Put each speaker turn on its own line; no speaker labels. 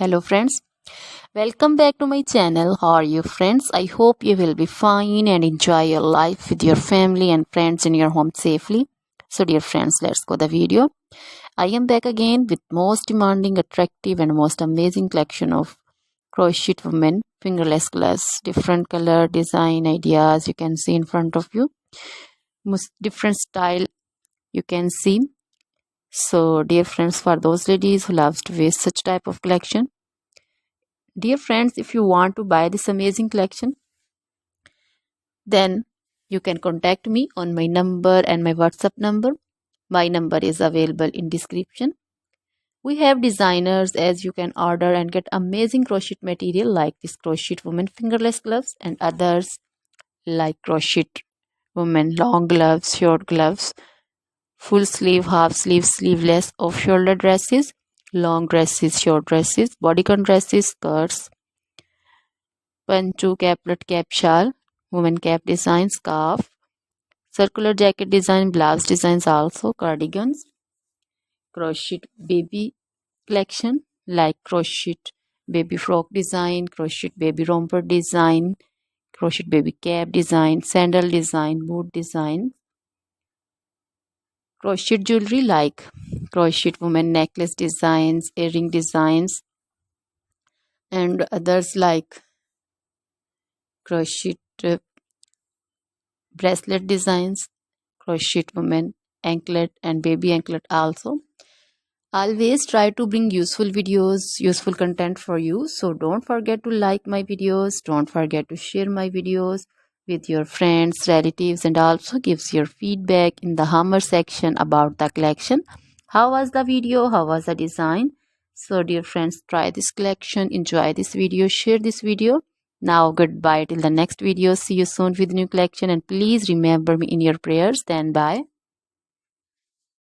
Hello friends, welcome back to my channel. How are you friends? I hope you will be fine and enjoy your life with your family and friends in your home safely. So dear friends, let's go the video. I am back again with most demanding, attractive and most amazing collection of crochet women fingerless gloves. Different color, design, ideas you can see in front of you. Most different style you can see. So dear friends, for those ladies who loves to wear such type of collection, dear friends, if you want to buy this amazing collection, then you can contact me on my number and my WhatsApp number. My number is available in description. We have designers as you can order and get amazing crochet material like this crochet woman fingerless gloves and others like crochet woman long gloves, short gloves, full sleeve, half sleeve, sleeveless, off shoulder dresses, long dresses, short dresses, bodycon dresses, skirts, panchu, caplet, cap shawl, woman cap design, scarf, circular jacket design, blouse designs, also cardigans, crochet baby collection like crochet baby frock design, crochet baby romper design, crochet baby cap design, sandal design, boot design, crochet jewelry like crochet woman necklace designs, earring designs, and others like crochet bracelet designs, crochet woman anklet and baby anklet also. Always try to bring useful videos, useful content for you. So don't forget to like my videos, don't forget to share my videos with your friends, relatives, and also gives your feedback in the hammer section about the collection. How was the video? How was the design? So dear friends, try this collection, enjoy this video, share this video. Now goodbye till the next video. See you soon with new collection and please remember me in your prayers. Then bye.